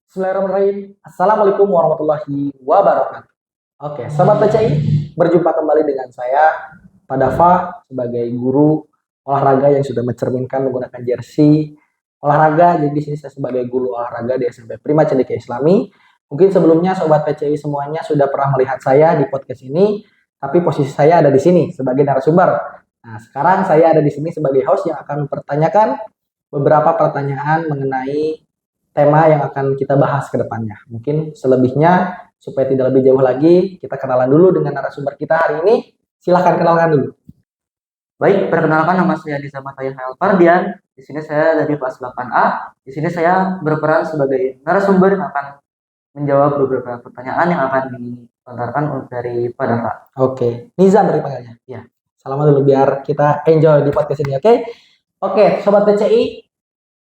Bismillahirrahmanirrahim. Assalamualaikum warahmatullahi wabarakatuh. Oke, Sobat PCI, berjumpa kembali dengan saya, Pak Dava, sebagai guru olahraga yang sudah mencerminkan menggunakan jersey olahraga. Jadi di sini saya sebagai guru olahraga di SMP Prima Cendekia Islami. Mungkin sebelumnya Sobat PCI semuanya sudah pernah melihat saya di podcast ini, tapi posisi saya ada di sini sebagai narasumber. Nah, sekarang saya ada di sini sebagai host yang akan mempertanyakan beberapa pertanyaan mengenai tema yang akan kita bahas ke depannya. Mungkin selebihnya, supaya tidak lebih jauh lagi, kita kenalan dulu dengan narasumber kita hari ini. Silahkan kenalkan dulu. Baik, perkenalkan nama saya Diza Mataya Fardian. Di sini saya dari kelas 8A. Di sini saya berperan sebagai narasumber yang akan menjawab beberapa pertanyaan yang akan dilontarkan dari Pak Dava. Oke, Nizam panggilnya. Ya, salam dulu biar kita enjoy di podcast ini, oke? Oke, Sobat PCI,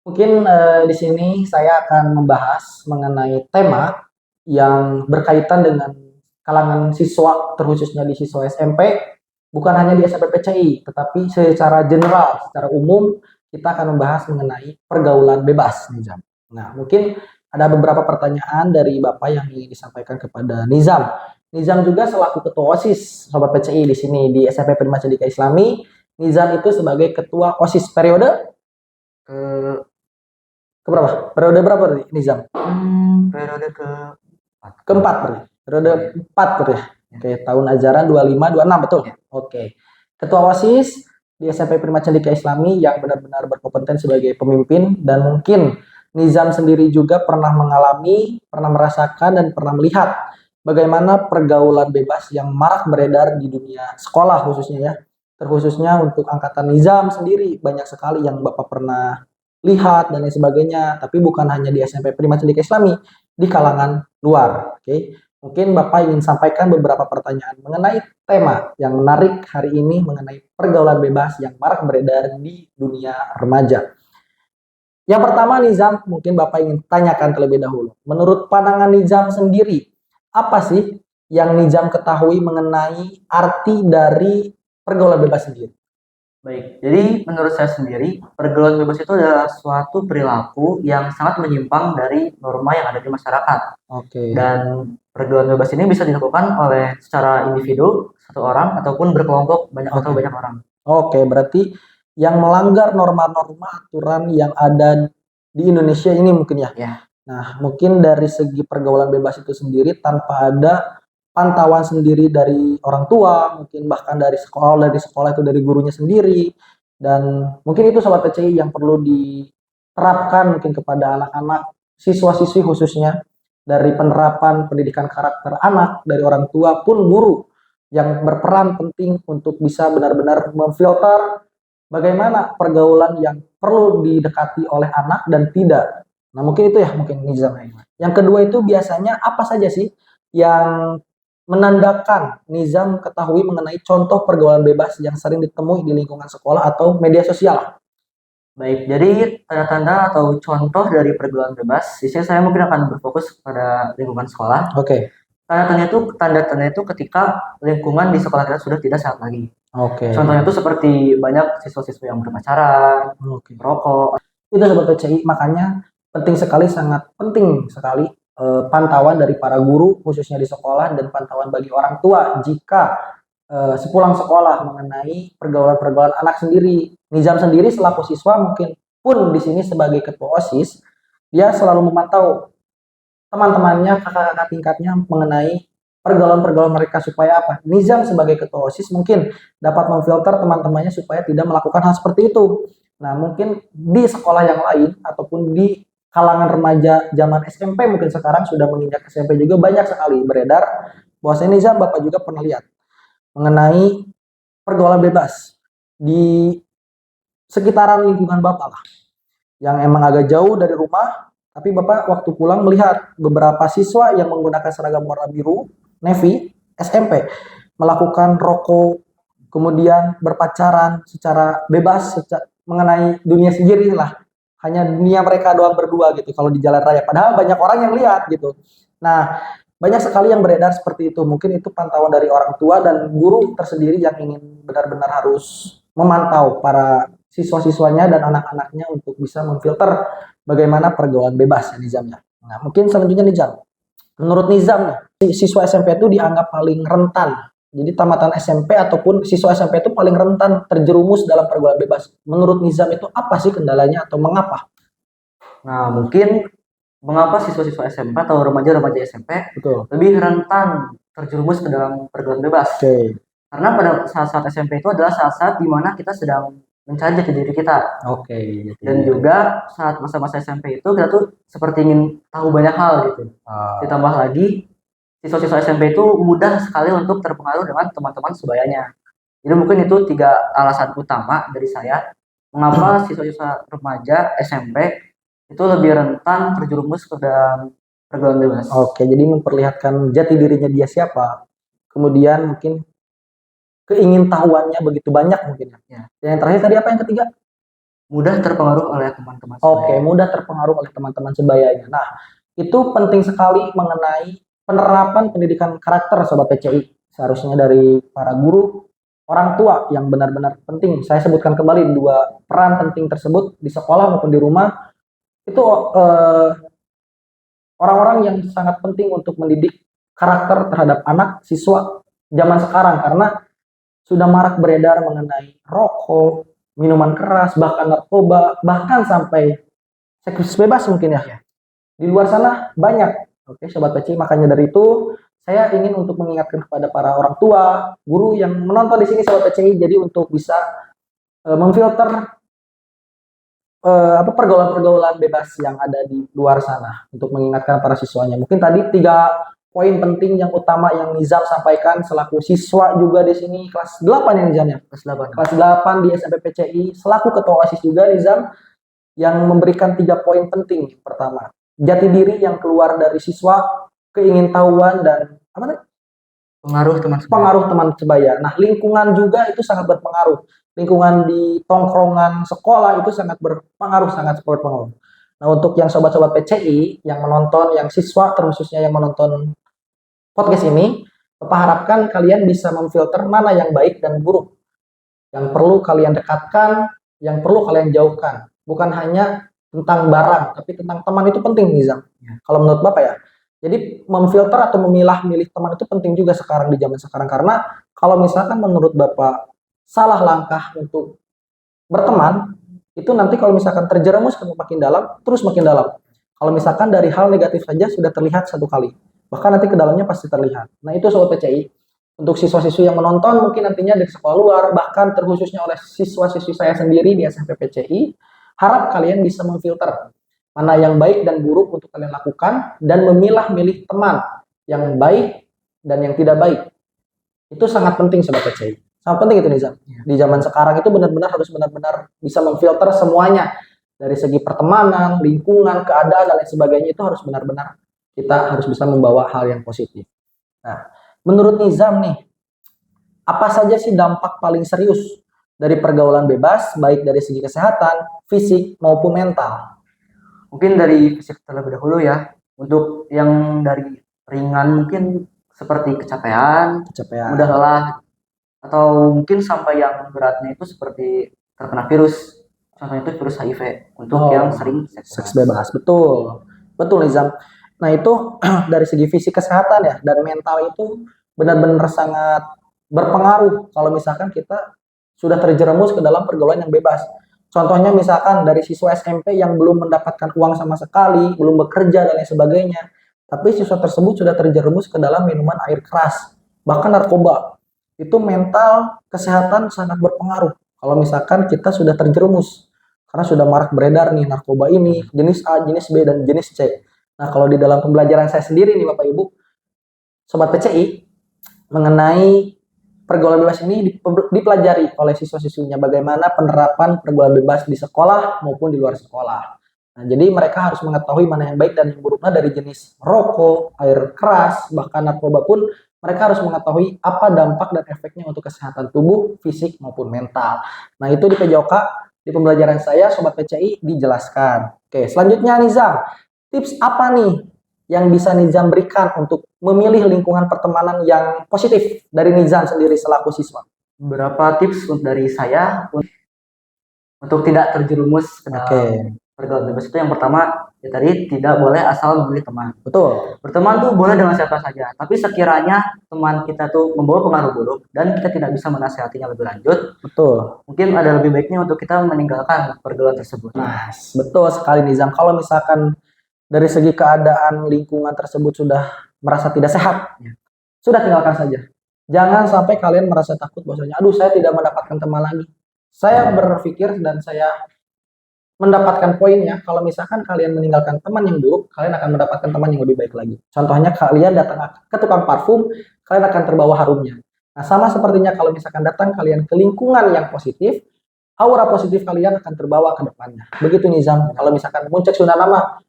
mungkin di sini saya akan membahas mengenai tema yang berkaitan dengan kalangan siswa, terkhususnya di siswa SMP, bukan hanya di SMP PCI, tetapi secara general, secara umum, kita akan membahas mengenai pergaulan bebas, Nizam. Nah, mungkin ada beberapa pertanyaan dari Bapak yang ingin disampaikan kepada Nizam. Nizam juga selaku ketua OSIS, Sobat PCI di sini di SMP Prima Cendekia Islami. Nizam itu sebagai ketua OSIS periode keberapa? Periode berapa nih, Nizam? Periode keempat berarti. Periode 4 berarti ya. Oke, tahun ajaran 25-26 betul? Ya. Oke. Ketua OSIS di SMP Prima Cendekia Islami yang benar-benar berkompeten sebagai pemimpin, dan mungkin Nizam sendiri juga pernah mengalami, pernah merasakan, dan pernah melihat bagaimana pergaulan bebas yang marak beredar di dunia sekolah khususnya ya. Terkhususnya untuk angkatan Nizam sendiri, banyak sekali yang Bapak pernah lihat dan lain sebagainya, tapi bukan hanya di SMP Prima Cendekia Islami, di kalangan luar. Oke, mungkin Bapak ingin sampaikan beberapa pertanyaan mengenai tema yang menarik hari ini mengenai pergaulan bebas yang marak beredar di dunia remaja. Yang pertama, Nizam, mungkin Bapak ingin tanyakan terlebih dahulu. Menurut pandangan Nizam sendiri, apa sih yang Nizam ketahui mengenai arti dari pergaulan bebas sendiri? Baik, jadi menurut saya sendiri, pergaulan bebas itu adalah suatu perilaku yang sangat menyimpang dari norma yang ada di masyarakat. Oke. Dan pergaulan bebas ini bisa dilakukan oleh secara individu, satu orang, ataupun berkelompok atau banyak orang. Oke, berarti yang melanggar norma-norma aturan yang ada di Indonesia ini mungkin ya? Ya. Nah, mungkin dari segi pergaulan bebas itu sendiri tanpa ada pantauan sendiri dari orang tua, mungkin bahkan dari sekolah itu dari gurunya sendiri, dan mungkin itu Sobat PCI yang perlu diterapkan mungkin kepada anak-anak, siswa-siswi khususnya, dari penerapan pendidikan karakter anak, dari orang tua pun guru, yang berperan penting untuk bisa benar-benar memfilter bagaimana pergaulan yang perlu didekati oleh anak dan tidak. Nah, mungkin itu ya, mungkin Nizam. Yang kedua itu biasanya apa saja sih yang menandakan Nizam ketahui mengenai contoh pergaulan bebas yang sering ditemui di lingkungan sekolah atau media sosial? Baik, jadi tanda-tanda atau contoh dari pergaulan bebas, di sini saya mungkin akan berfokus pada lingkungan sekolah. Oke. Tanda-tanda itu ketika lingkungan di sekolah kita sudah tidak sehat lagi. Oke. Contohnya itu seperti banyak siswa-siswa yang berpacaran, merokok. Itu Sobat PCI, makanya penting sekali, sangat penting sekali pantauan dari para guru khususnya di sekolah, dan pantauan bagi orang tua jika sepulang sekolah mengenai pergaulan-pergaulan anak sendiri. Nizam sendiri selaku siswa mungkin pun di sini sebagai ketua OSIS, dia selalu memantau teman-temannya, kakak-kakak tingkatnya mengenai pergaulan-pergaulan mereka supaya apa? Nizam sebagai ketua OSIS mungkin dapat memfilter teman-temannya supaya tidak melakukan hal seperti itu. Nah, mungkin di sekolah yang lain ataupun di kalangan remaja zaman SMP, mungkin sekarang sudah menginjak SMP juga banyak sekali beredar bahwasanya Nizam, Bapak juga pernah lihat mengenai pergaulan bebas di sekitaran lingkungan Bapak lah, yang emang agak jauh dari rumah, tapi Bapak waktu pulang melihat beberapa siswa yang menggunakan seragam warna biru navy SMP melakukan rokok, kemudian berpacaran secara bebas mengenai dunia sendiri lah, hanya dunia mereka doang berdua gitu kalau di jalan raya, padahal banyak orang yang lihat gitu. Nah, banyak sekali yang beredar seperti itu. Mungkin itu pantauan dari orang tua dan guru tersendiri yang ingin benar-benar harus memantau para siswa-siswanya dan anak-anaknya untuk bisa memfilter bagaimana pergaulan bebas ya, Nizam ya. Nah, mungkin selanjutnya Nizam. Menurut Nizam, siswa SMP itu dianggap paling rentan. Jadi tamatan SMP ataupun siswa SMP itu paling rentan terjerumus dalam pergaulan bebas. Menurut Nizam itu apa sih kendalanya atau mengapa? Nah, mungkin mengapa siswa-siswa SMP atau remaja-remaja SMP Betul. lebih rentan terjerumus ke dalam pergaulan bebas? Oke. Karena pada saat-saat SMP itu adalah saat-saat di mana kita sedang mencari jati diri kita. Oke. Dan juga saat masa-masa SMP itu kita tuh seperti ingin tahu banyak hal gitu. Ditambah lagi siswa-siswa SMP itu mudah sekali untuk terpengaruh dengan teman-teman sebayanya. Jadi mungkin itu 3 alasan utama dari saya mengapa siswa-siswa remaja SMP itu lebih rentan terjerumus ke dalam pergaulan bebas. Oke, jadi memperlihatkan jati dirinya dia siapa. Kemudian mungkin keingintahuannya begitu banyak mungkin ya. Ya. Dan yang terakhir tadi apa yang ketiga? Mudah terpengaruh oleh teman-teman Oke, sebaya. mudah terpengaruh oleh teman-teman sebayanya. Nah, itu penting sekali mengenai penerapan pendidikan karakter Sobat PCI. Seharusnya dari para guru, orang tua yang benar-benar penting. Saya sebutkan kembali 2 peran penting tersebut di sekolah maupun di rumah. Itu orang-orang yang sangat penting untuk mendidik karakter terhadap anak siswa zaman sekarang karena sudah marak beredar mengenai rokok, minuman keras, bahkan narkoba, bahkan sampai seks bebas mungkin ya. Di luar sana banyak. Oke, Sobat PC, makanya dari itu saya ingin untuk mengingatkan kepada para orang tua, guru yang menonton di sini Sobat PCI, jadi untuk bisa memfilter pergaulan-pergaulan bebas yang ada di luar sana untuk mengingatkan para siswanya. Mungkin tadi 3 poin penting yang utama yang Nizam sampaikan selaku siswa juga di sini kelas 8 ya Nizam ya. Kelas 8 di SMP PCI selaku ketua OSIS juga Nizam yang memberikan 3 poin penting. Pertama, jati diri yang keluar dari siswa, keingintahuan dan pengaruh teman sebaya. Nah, lingkungan juga itu sangat berpengaruh. Lingkungan di tongkrongan sekolah itu sangat berpengaruh, sangat berpengaruh. Nah, untuk yang sobat-sobat PCI yang menonton, yang siswa terkhususnya yang menonton podcast ini, Bapak harapkan kalian bisa memfilter mana yang baik dan buruk. Yang perlu kalian dekatkan, yang perlu kalian jauhkan. Bukan hanya tentang barang, tapi tentang teman itu penting, Nizam. Kalau menurut Bapak ya. Jadi memfilter atau memilah-milih teman itu penting juga sekarang di zaman sekarang. Karena kalau misalkan menurut Bapak salah langkah untuk berteman, itu nanti kalau misalkan terjerumus makin dalam, terus makin dalam. Kalau misalkan dari hal negatif saja sudah terlihat 1 kali, bahkan nanti ke dalamnya pasti terlihat. Nah itu Sobat PCI, untuk siswa-siswi yang menonton mungkin nantinya dari sekolah luar, bahkan terkhususnya oleh siswa-siswi saya sendiri di SMP PCI, harap kalian bisa memfilter mana yang baik dan buruk untuk kalian lakukan, dan memilah-milih teman yang baik dan yang tidak baik. Itu sangat penting Sobat PCI. Sangat penting itu Nizam. Di zaman sekarang itu benar-benar harus benar-benar bisa memfilter semuanya. Dari segi pertemanan, lingkungan, keadaan, dan lain sebagainya itu harus benar-benar kita harus bisa membawa hal yang positif. Nah, menurut Nizam nih, apa saja sih dampak paling serius dari pergaulan bebas, baik dari segi kesehatan, fisik, maupun mental? Mungkin dari fisik terlebih dahulu ya. Untuk yang dari ringan mungkin seperti kecapean, mudah lelah, atau mungkin sampai yang beratnya itu seperti terkena virus. Contohnya itu virus HIV untuk yang sering seks bebas. Betul. Betul Nizam. Nah itu dari segi fisik kesehatan ya dan mental itu benar-benar sangat berpengaruh kalau misalkan kita sudah terjerumus ke dalam pergaulan yang bebas. Contohnya misalkan dari siswa SMP yang belum mendapatkan uang sama sekali, belum bekerja dan lain sebagainya. Tapi siswa tersebut sudah terjerumus ke dalam minuman air keras, bahkan narkoba. Itu mental kesehatan sangat berpengaruh. Kalau misalkan kita sudah terjerumus, karena sudah marak beredar nih narkoba ini, jenis A, jenis B, dan jenis C. Nah kalau di dalam pembelajaran saya sendiri nih Bapak Ibu, Sobat PCI, mengenai pergaulan bebas ini dipelajari oleh siswa-siswinya bagaimana penerapan pergaulan bebas di sekolah maupun di luar sekolah. Nah, jadi mereka harus mengetahui mana yang baik dan yang buruknya dari jenis rokok, air keras, bahkan narkoba pun mereka harus mengetahui apa dampak dan efeknya untuk kesehatan tubuh, fisik maupun mental. Nah itu di PJOK, di pembelajaran saya Sobat PCI dijelaskan. Oke, selanjutnya Nizam, tips apa nih yang bisa Nizam berikan untuk memilih lingkungan pertemanan yang positif dari Nizam sendiri selaku siswa? Beberapa tips dari saya untuk tidak terjerumus ke dalam pergaulan bebas itu yang pertama, ya tadi tidak boleh asal memilih teman. Betul. Berteman tuh boleh dengan siapa saja, tapi sekiranya teman kita tuh membawa pengaruh buruk dan kita tidak bisa menasihatinya lebih lanjut, Betul. mungkin ada lebih baiknya untuk kita meninggalkan pergaulan tersebut. Nah, betul sekali Nizam. Kalau misalkan dari segi keadaan lingkungan tersebut sudah merasa tidak sehat, Ya. sudah tinggalkan saja. Jangan sampai kalian merasa takut bahwasanya, aduh saya tidak mendapatkan teman lagi. Saya berpikir dan saya mendapatkan poinnya, kalau misalkan kalian meninggalkan teman yang buruk, kalian akan mendapatkan teman yang lebih baik lagi. Contohnya kalian datang ke tukang parfum, kalian akan terbawa harumnya. Nah, sama sepertinya kalau misalkan datang kalian ke lingkungan yang positif, aura positif kalian akan terbawa ke depannya. Begitu Nizam, kalau misalkan muncul Sunda nama,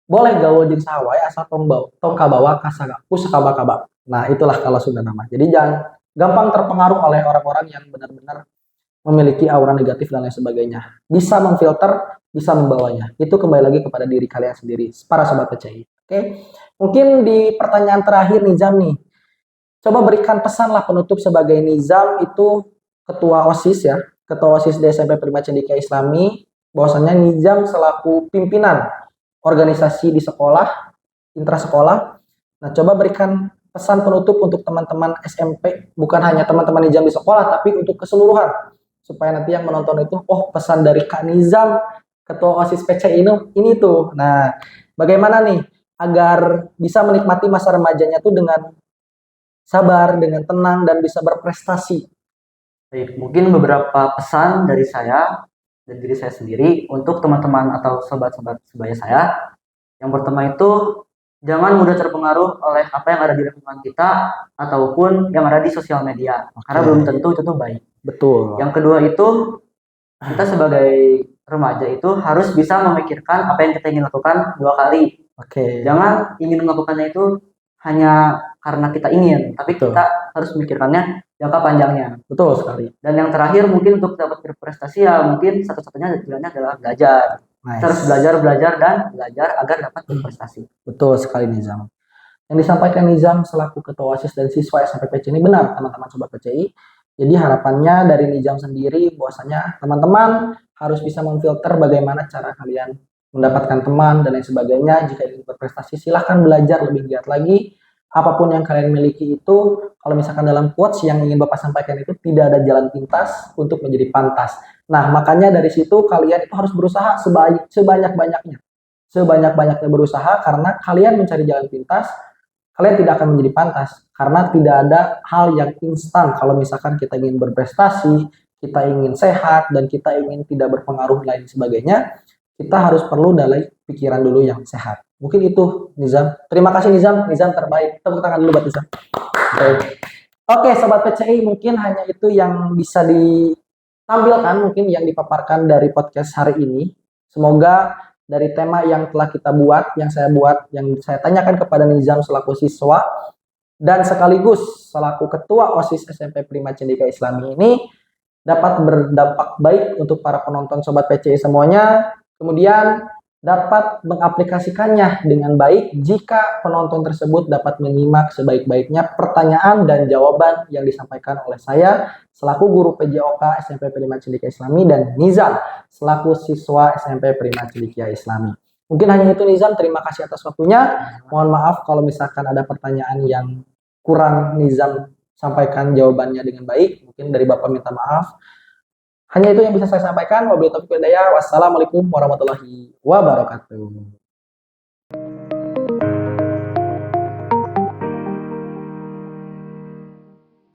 boleh gaul jeung sawai asal tong kabawa pusaka kaba. Nah, itulah kalau Sunda nama. Jadi jangan gampang terpengaruh oleh orang-orang yang benar-benar memiliki aura negatif dan lain sebagainya. Bisa memfilter, bisa membawanya. Itu kembali lagi kepada diri kalian sendiri, para sobat PCI. Oke, mungkin di pertanyaan terakhir Nizam nih, coba berikan pesanlah penutup sebagai Nizam itu ketua OSIS ya, ketua OSIS di SMP Prima Cendekia Islami, bahwasanya Nizam selaku pimpinan organisasi di sekolah, intra sekolah. Nah, coba berikan pesan penutup untuk teman-teman SMP, bukan hanya teman-teman Nizam di sekolah, tapi untuk keseluruhan supaya nanti yang menonton itu, oh pesan dari Kak Nizam, ketua OSIS PC ini tuh. Nah, bagaimana nih agar bisa menikmati masa remajanya tuh dengan sabar, dengan tenang, dan bisa berprestasi. Baik, mungkin beberapa pesan dari saya dan diri saya sendiri untuk teman-teman atau sobat-sobat sebaya saya. Yang pertama itu, jangan mudah terpengaruh oleh apa yang ada di lingkungan kita ataupun yang ada di sosial media, karena belum tentu itu tuh baik. Betul. Yang kedua itu, kita sebagai remaja itu harus bisa memikirkan apa yang kita ingin lakukan 2 kali. Oke. Jangan ingin melakukannya itu hanya karena kita ingin, tapi Betul. kita harus memikirkannya jangka panjangnya. Betul sekali. Dan yang terakhir mungkin untuk dapat berprestasi ya mungkin satu-satunya jalannya adalah belajar. Kita harus belajar dan agar dapat berprestasi. Betul sekali Nizam. Yang disampaikan Nizam selaku ketua OSIS dan siswa SMP PC ini benar teman-teman sobat PCI. Jadi harapannya dari Nizam sendiri bahwasanya teman-teman harus bisa memfilter bagaimana cara kalian mendapatkan teman dan lain sebagainya. Jika ingin berprestasi silahkan belajar lebih giat lagi. Apapun yang kalian miliki itu, kalau misalkan dalam quotes yang ingin Bapak sampaikan itu tidak ada jalan pintas untuk menjadi pantas. Nah, makanya dari situ kalian itu harus berusaha sebanyak-banyaknya. Sebanyak-banyaknya berusaha karena kalian mencari jalan pintas, kalian tidak akan menjadi pantas karena tidak ada hal yang instan. Kalau misalkan kita ingin berprestasi, kita ingin sehat dan kita ingin tidak berpengaruh lain sebagainya, kita harus perlu dari pikiran dulu yang sehat. Mungkin itu Nizam. Terima kasih Nizam, Nizam terbaik. Tepuk tangan dulu buat Nizam. Oke, sobat PCI, mungkin hanya itu yang bisa ditampilkan, mungkin yang dipaparkan dari podcast hari ini. Semoga dari tema yang telah kita buat, yang saya tanyakan kepada Nizam selaku siswa dan sekaligus selaku ketua OSIS SMP Prima Cendekia Islami ini dapat berdampak baik untuk para penonton sobat PCI semuanya. Kemudian dapat mengaplikasikannya dengan baik jika penonton tersebut dapat menyimak sebaik-baiknya pertanyaan dan jawaban yang disampaikan oleh saya selaku guru PJOK SMP Prima Cendekia Islami dan Nizam selaku siswa SMP Prima Cendekia Islami. Mungkin hanya itu Nizam, terima kasih atas waktunya. Mohon maaf kalau misalkan ada pertanyaan yang kurang Nizam sampaikan jawabannya dengan baik, mungkin dari Bapak minta maaf. Hanya itu yang bisa saya sampaikan. Wabillahi taufiq wal hidayah. Wassalamualaikum warahmatullahi wabarakatuh.